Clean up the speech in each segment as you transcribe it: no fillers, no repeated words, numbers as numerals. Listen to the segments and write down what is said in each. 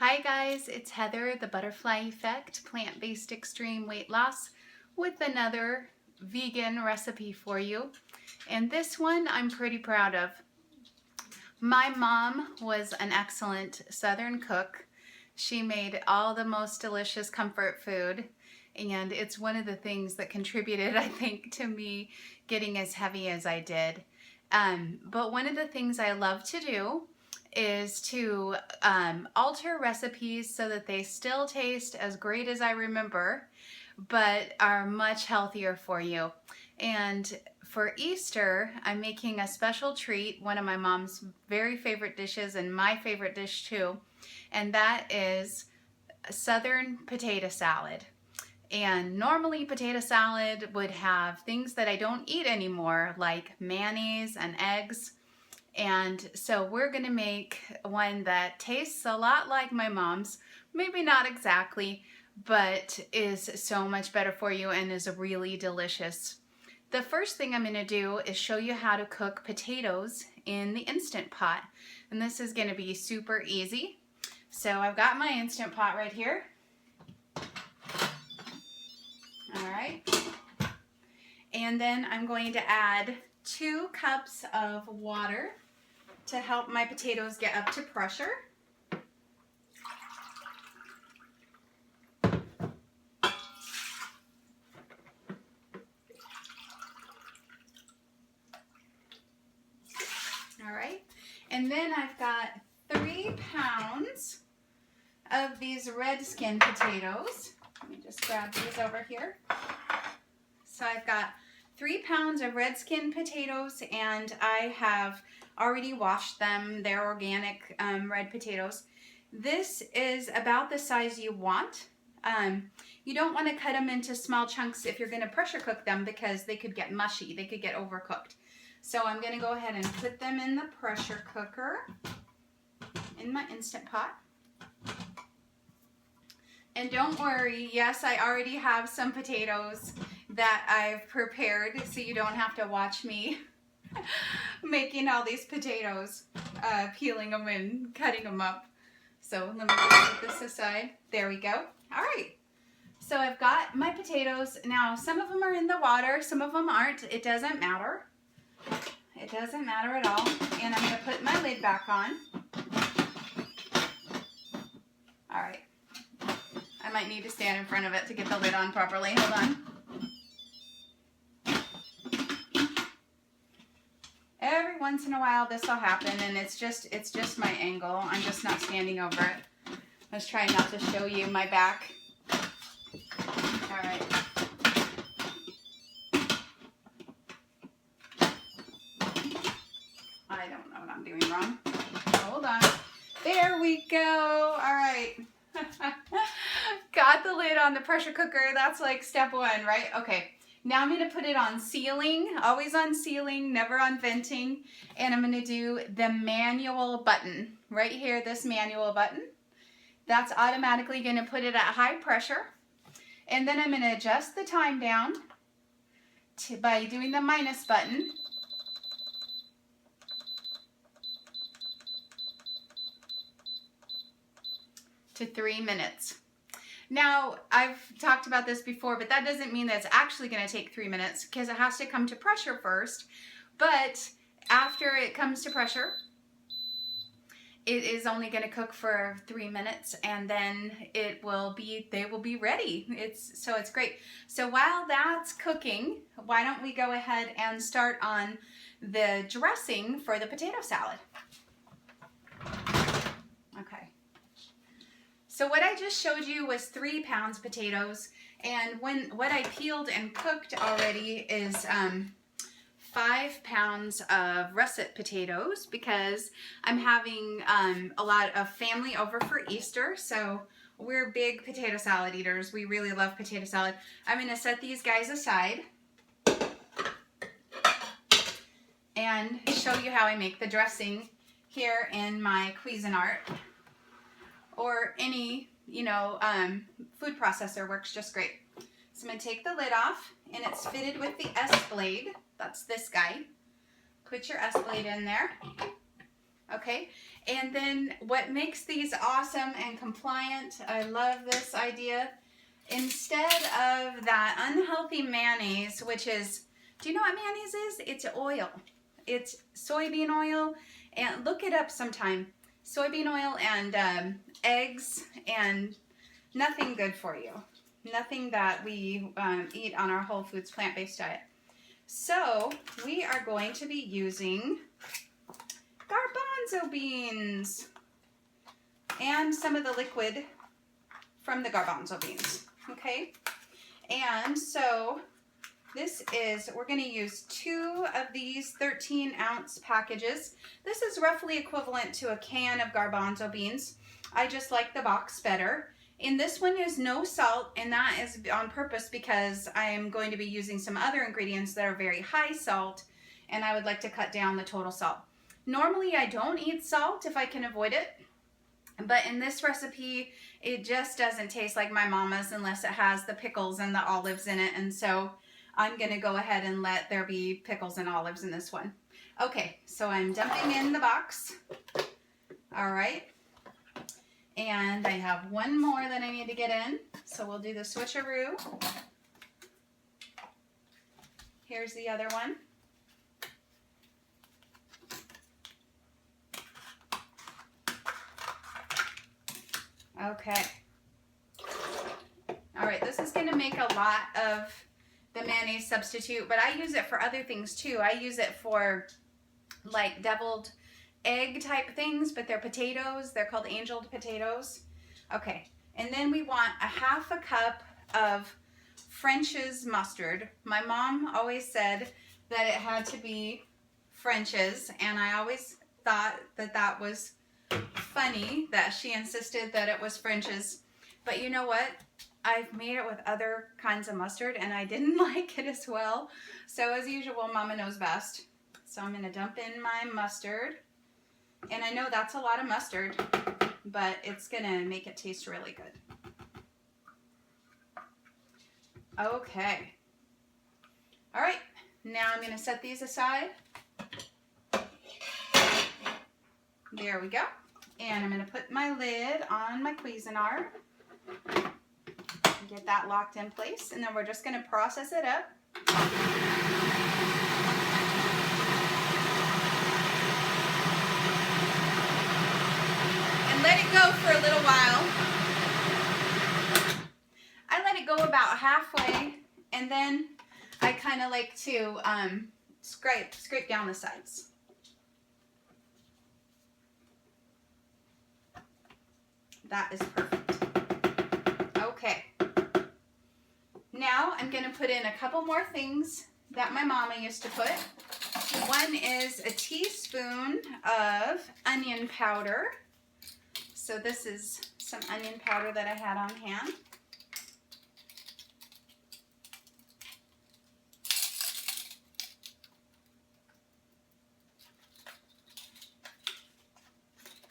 Hi guys, it's Heather, the Butterfly Effect, plant-based extreme weight loss, with another vegan recipe for you. And this one I'm pretty proud of. My mom was an excellent Southern cook. She made all the most delicious comfort food, and it's one of the things that contributed, I think, to me getting as heavy as I did. But one of the things I love to do is to alter recipes so that they still taste as great as I remember, but are much healthier for you. And for Easter, I'm making a special treat, one of my mom's very favorite dishes and my favorite dish too, and that is Southern potato salad. And normally potato salad would have things that I don't eat anymore, like mayonnaise and eggs. And so we're gonna make one that tastes a lot like my mom's, maybe not exactly, but is so much better for you and is really delicious. The first thing I'm gonna do is show you how to cook potatoes in the Instant Pot. And this is gonna be super easy. So I've got my Instant Pot right here. All right. And then I'm going to add 2 cups of water to help my potatoes get up to pressure. All right, and then I've got 3 pounds of these red skin potatoes. Let me just grab these over here. So I've got 3 pounds of red skin potatoes, and I have already washed them. They're organic red potatoes. This is about the size you want. You don't want to cut them into small chunks if you're going to pressure cook them, because they could get mushy. They could get overcooked. So I'm going to go ahead and put them in the pressure cooker in my Instant Pot. And don't worry, yes, I already have some potatoes that I've prepared, so you don't have to watch me making all these potatoes, peeling them and cutting them up. So let me just put this aside. There we go. All right. So I've got my potatoes. Now, some of them are in the water, some of them aren't. It doesn't matter. It doesn't matter at all. And I'm going to put my lid back on. All right. I might need to stand in front of it to get the lid on properly. Hold on. Every once in a while this will happen, and it's just my angle. I'm just not standing over it. I was trying not to show you my back. All right. I don't know what I'm doing wrong. Hold on. There we go. All right. Got the lid on the pressure cooker. That's like step 1, right? Okay. Now I'm going to put it on sealing, always on sealing, never on venting. And I'm going to do the manual button right here, this manual button. That's automatically going to put it at high pressure. And then I'm going to adjust the time down by doing the minus button. To 3 minutes. Now, I've talked about this before, but that doesn't mean that it's actually going to take 3 minutes, because it has to come to pressure first. But after it comes to pressure, it is only going to cook for 3 minutes, and then they will be ready. So it's great. So while that's cooking, why don't we go ahead and start on the dressing for the potato salad. Okay. So what I just showed you was 3 pounds potatoes, and what I peeled and cooked already is 5 pounds of russet potatoes, because I'm having a lot of family over for Easter, so we're big potato salad eaters. We really love potato salad. I'm going to set these guys aside and show you how I make the dressing here in my Cuisinart. Or any, food processor works just great. So I'm going to take the lid off, and it's fitted with the S blade. That's this guy. Put your S blade in there. Okay, and then what makes these awesome and compliant, I love this idea, instead of that unhealthy mayonnaise, which is, do you know what mayonnaise is? It's oil. It's soybean oil, and look it up sometime. Soybean oil and eggs, and nothing good for you. Nothing that we eat on our whole foods plant-based diet. So we are going to be using garbanzo beans and some of the liquid from the garbanzo beans. Okay, and so this is, we're going to use 2 of these 13-ounce packages. This is roughly equivalent to a can of garbanzo beans. I just like the box better. And this one is no salt, and that is on purpose because I am going to be using some other ingredients that are very high salt, and I would like to cut down the total salt. Normally I don't eat salt if I can avoid it, but in this recipe it just doesn't taste like my mama's unless it has the pickles and the olives in it, and so I'm going to go ahead and let there be pickles and olives in this one. Okay, so I'm dumping in the box. All right. And I have one more that I need to get in. So we'll do the switcheroo. Here's the other one. Okay. All right, this is going to make a lot of the mayonnaise substitute, but I use it for other things too. I use it for like deviled egg type things, but they're potatoes. They're called angeled potatoes. Okay, and then we want a 1/2 cup of French's mustard. My mom always said that it had to be French's, and I always thought that that was funny that she insisted that it was French's. But you know what? I've made it with other kinds of mustard, and I didn't like it as well. So as usual, Mama knows best. So I'm going to dump in my mustard. And I know that's a lot of mustard, but it's going to make it taste really good. Okay. All right. Now I'm going to set these aside. There we go. And I'm going to put my lid on my Cuisinart. Get that locked in place. And then we're just going to process it up. Let it go for a little while. I let it go about halfway, and then I kind of like to scrape down the sides. That is perfect. Okay. Now I'm going to put in a couple more things that my mama used to put. One is a teaspoon of onion powder. So this is some onion powder that I had on hand.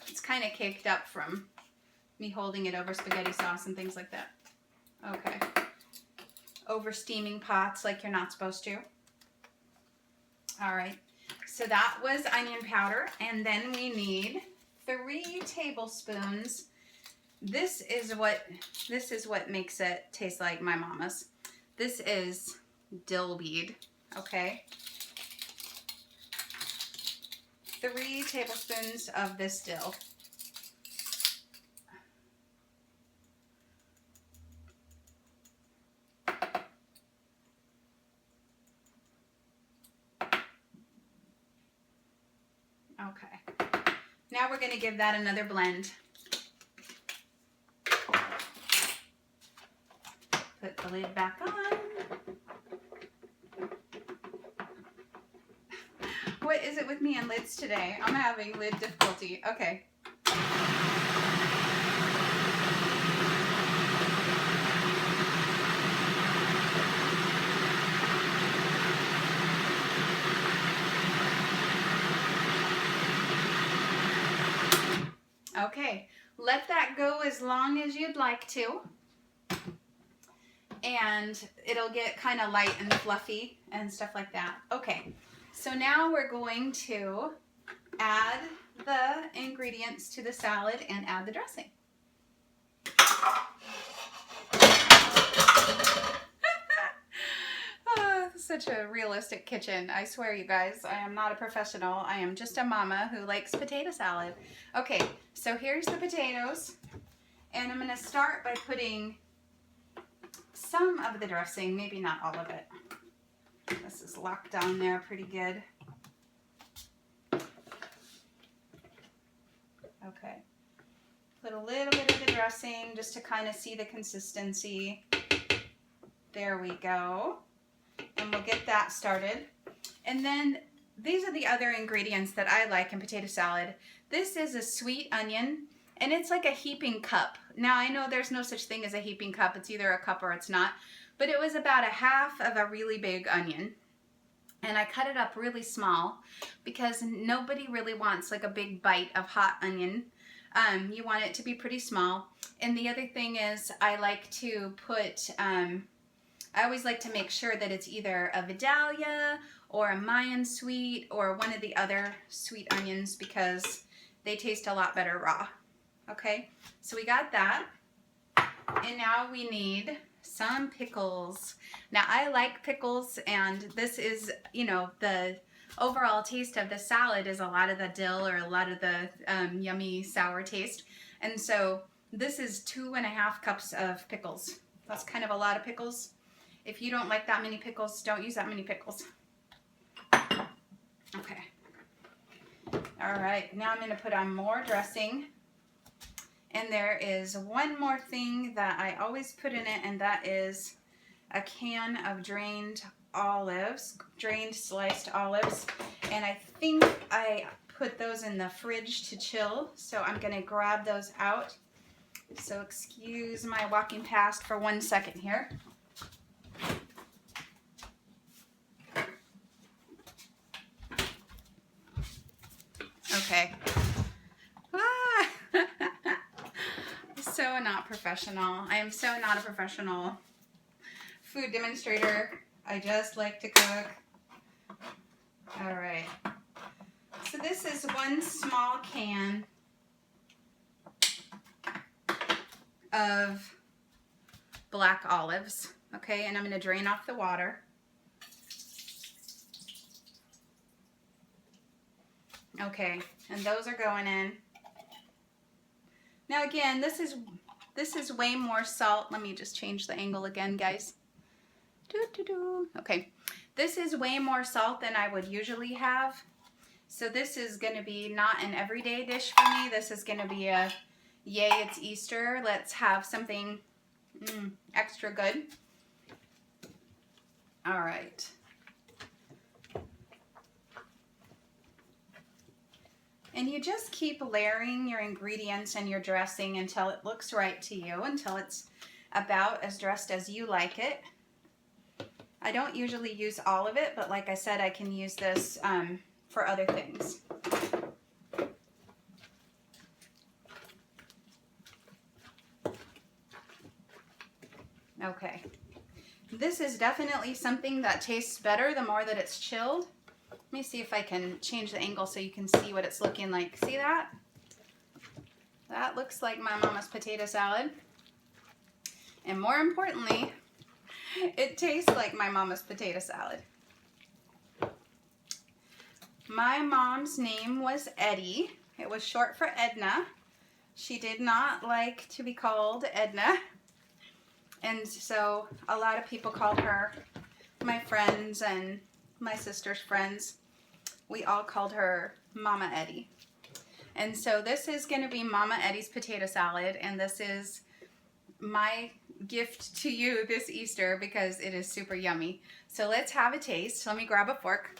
It's kind of caked up from me holding it over spaghetti sauce and things like that. Okay. Over steaming pots like you're not supposed to. All right. So that was onion powder, and then we need 3 tablespoons. This is what makes it taste like my mama's. This is dill weed, okay? 3 tablespoons of this dill. Okay. Now we're going to give that another blend. Put the lid back on. What is it with me and lids today? I'm having lid difficulty. Okay. Okay, let that go as long as you'd like to, and it'll get kind of light and fluffy and stuff like that. Okay, so now we're going to add the ingredients to the salad and add the dressing. Oh, such a realistic kitchen. I swear, you guys, I am not a professional. I am just a mama who likes potato salad. Okay, so here's the potatoes. And I'm going to start by putting some of the dressing, maybe not all of it. This is locked down there pretty good. Okay. Put a little bit of the dressing just to kind of see the consistency. There we go. And we'll get that started. And then these are the other ingredients that I like in potato salad. This is a sweet onion, and it's like a heaping cup. Now, I know there's no such thing as a heaping cup. It's either a cup or it's not. But it was about a half of a really big onion. And I cut it up really small because nobody really wants like a big bite of hot onion. You want it to be pretty small. And the other thing is I like to put, I always like to make sure that it's either a Vidalia or a Mayan Sweet or one of the other sweet onions because they taste a lot better raw. Okay, so we got that. And now we need some pickles. Now I like pickles, and this is, you know, the overall taste of the salad is a lot of the dill or a lot of the yummy sour taste. And so this is 2.5 cups of pickles. That's kind of a lot of pickles. If you don't like that many pickles, don't use that many pickles. Okay. All right, now I'm going to put on more dressing. And there is one more thing that I always put in it, and that is a can of drained olives, drained sliced olives. And I think I put those in the fridge to chill, so I'm going to grab those out. So excuse my walking past for 1 second here. Okay. So not professional. I am so not a professional food demonstrator. I just like to cook. All right. So this is one small can of black olives. Okay, and I'm going to drain off the water. Okay, and those are going in. Now again, this is way more salt. Let me just change the angle again, guys. Okay, this is way more salt than I would usually have. So this is going to be not an everyday dish for me. This is going to be a, yay, it's Easter. Let's have something extra good. All right. And you just keep layering your ingredients and your dressing until it looks right to you, until it's about as dressed as you like it. I don't usually use all of it, but like I said, I can use this for other things. Okay. This is definitely something that tastes better the more that it's chilled. Let me see if I can change the angle so you can see what it's looking like. See that? That looks like my mama's potato salad. And more importantly, it tastes like my mama's potato salad. My mom's name was Eddi. It was short for Edna. She did not like to be called Edna. And so a lot of people called her, my friends and my sister's friends, we all called her Mama Eddi. And so this is going to be Mama Eddi's potato salad, and this is my gift to you this Easter because it is super yummy. So let's have a taste. Let me grab a fork.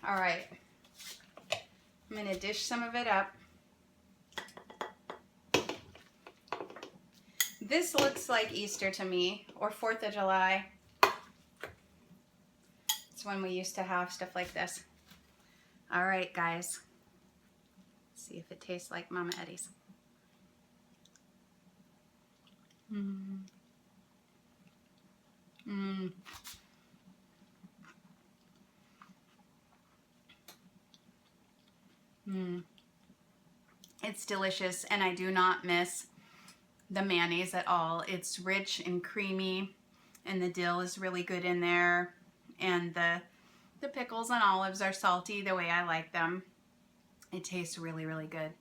All right. I'm going to dish some of it up. This looks like Easter to me, or 4th of July. It's when we used to have stuff like this. All right, guys. Let's see if it tastes like Mama Eddi's. It's delicious, and I do not miss the mayonnaise at all. It's rich and creamy, and the dill is really good in there, and the pickles and olives are salty the way I like them. It tastes really, really good.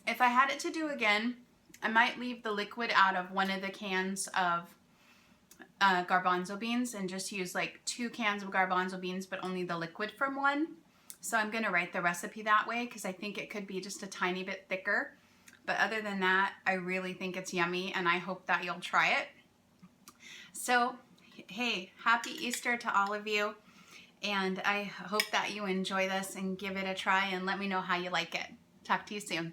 If I had it to do again, I might leave the liquid out of one of the cans of garbanzo beans and just use like 2 cans of garbanzo beans, but only the liquid from one. So I'm going to write the recipe that way because I think it could be just a tiny bit thicker. But other than that, I really think it's yummy, and I hope that you'll try it. So, hey, happy Easter to all of you. And I hope that you enjoy this and give it a try and let me know how you like it. Talk to you soon.